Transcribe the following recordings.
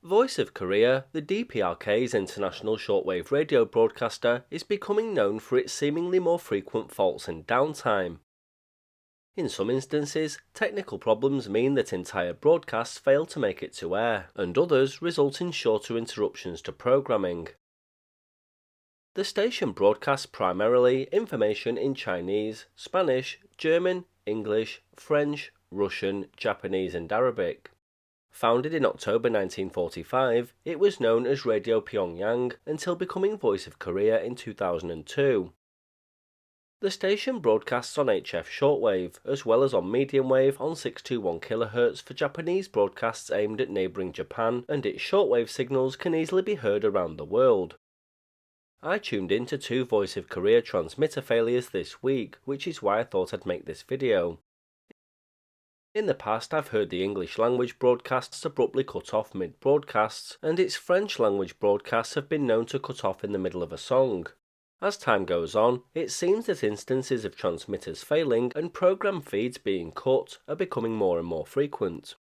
Voice of Korea, the DPRK's international shortwave radio broadcaster, is becoming known for its seemingly more frequent faults and downtime. In some instances, technical problems mean that entire broadcasts fail to make it to air, and others result in shorter interruptions to programming. The station broadcasts primarily information in Chinese, Spanish, German, English, French, Russian, Japanese and Arabic. Founded in October 1945, it was known as Radio Pyongyang until becoming Voice of Korea in 2002. The station broadcasts on HF shortwave, as well as on medium wave on 621 kHz for Japanese broadcasts aimed at neighbouring Japan, and its shortwave signals can easily be heard around the world. I tuned into 2 Voice of Korea transmitter failures this week, which is why I thought I'd make this video. In the past, I've heard the English language broadcasts abruptly cut off mid-broadcasts, and its French language broadcasts have been known to cut off in the middle of a song. As time goes on, it seems that instances of transmitters failing and program feeds being cut are becoming more and more frequent.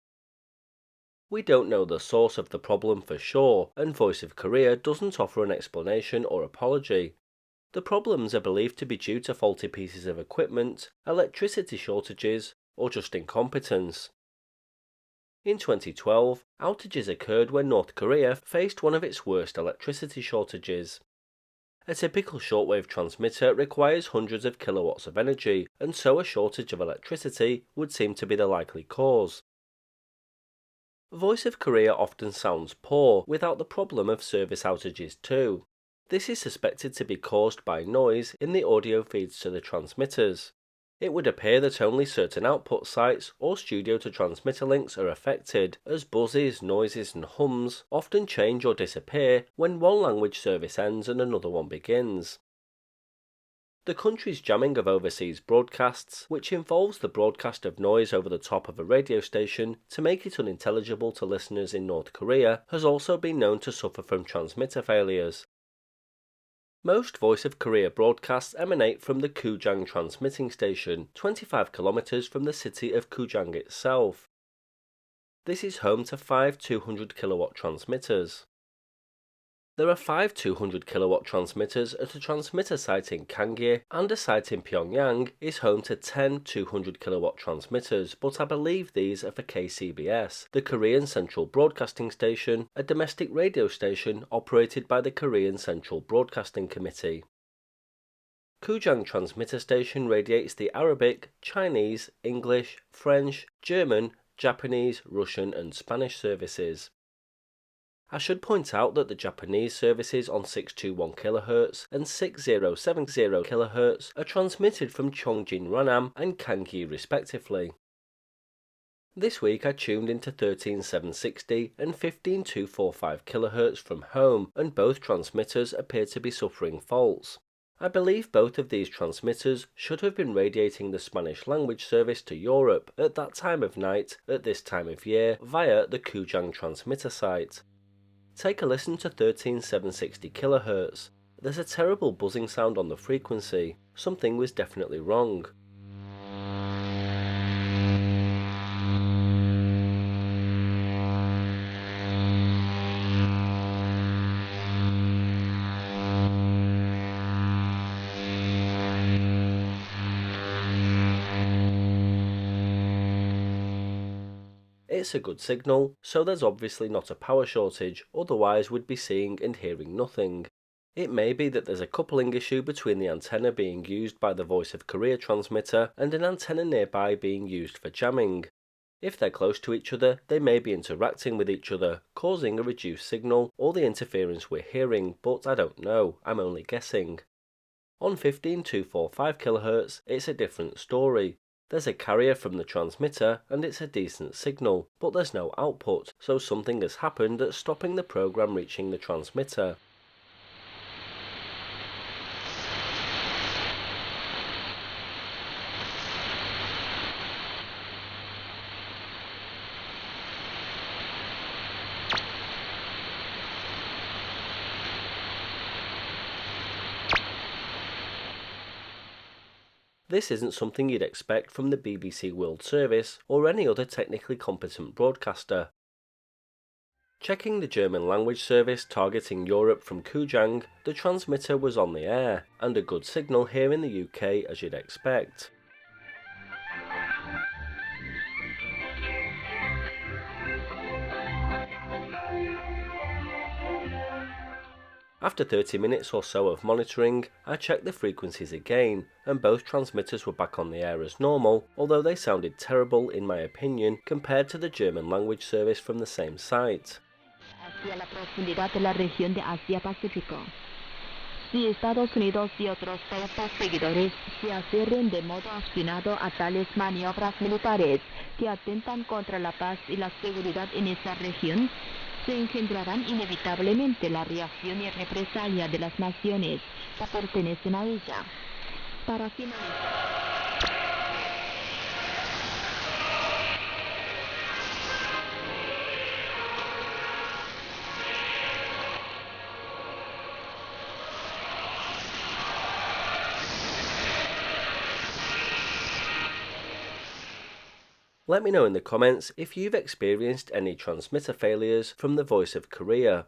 We don't know the source of the problem for sure, and Voice of Korea doesn't offer an explanation or apology. The problems are believed to be due to faulty pieces of equipment, electricity shortages, or just incompetence. In 2012, outages occurred when North Korea faced one of its worst electricity shortages. A typical shortwave transmitter requires hundreds of kilowatts of energy, and so a shortage of electricity would seem to be the likely cause. Voice of Korea often sounds poor without the problem of service outages too. This is suspected to be caused by noise in the audio feeds to the transmitters. It would appear that only certain output sites or studio-to-transmitter links are affected, as buzzes, noises and hums often change or disappear when one language service ends and another one begins. The country's jamming of overseas broadcasts, which involves the broadcast of noise over the top of a radio station to make it unintelligible to listeners in North Korea, has also been known to suffer from transmitter failures. Most Voice of Korea broadcasts emanate from the Jang transmitting station, 25 kilometers from the city of Jang itself. This is home to 5 200 kilowatt transmitters. There are 5 200 kilowatt transmitters at a transmitter site in Kangye, and a site in Pyongyang is home to 10 200 kilowatt transmitters, but I believe these are for KCBS, the Korean Central Broadcasting Station, a domestic radio station operated by the Korean Central Broadcasting Committee. Jang transmitter station radiates the Arabic, Chinese, English, French, German, Japanese, Russian and Spanish services. I should point out that the Japanese services on 621 kHz and 6070 kHz are transmitted from Chongjin Ranam and Kangye respectively. This week I tuned into 13760 and 15245 kHz from home, and both transmitters appear to be suffering faults. I believe both of these transmitters should have been radiating the Spanish language service to Europe at that time of night at this time of year via the Jang transmitter site. Take a listen to 13760 kHz. There's a terrible buzzing sound on the frequency. Something was definitely wrong. It's a good signal, so there's obviously not a power shortage, otherwise we'd be seeing and hearing nothing. It may be that there's a coupling issue between the antenna being used by the Voice of Korea transmitter and an antenna nearby being used for jamming. If they're close to each other, they may be interacting with each other, causing a reduced signal or the interference we're hearing, but I don't know, I'm only guessing. On 15245 kHz, it's a different story. There's a carrier from the transmitter and it's a decent signal, but there's no output, so something has happened that's stopping the program reaching the transmitter. This isn't something you'd expect from the BBC World Service or any other technically competent broadcaster. Checking the German language service targeting Europe from Jang, the transmitter was on the air, and a good signal here in the UK as you'd expect. After 30 minutes or so of monitoring, I checked the frequencies again, and both transmitters were back on the air as normal, although they sounded terrible in my opinion compared to the German language service from the same site. Hacia la profundidad de la región de Asia-Pacífico. Si Estados Unidos y otros países seguidores se aferren de modo obstinado a tales maniobras militares que atentan contra la paz y la seguridad en esa región, se engendrarán inevitablemente la reacción y represalia de las naciones que pertenecen a ella. Para finalizar, Let me know in the comments if you've experienced any transmitter failures from the Voice of Korea.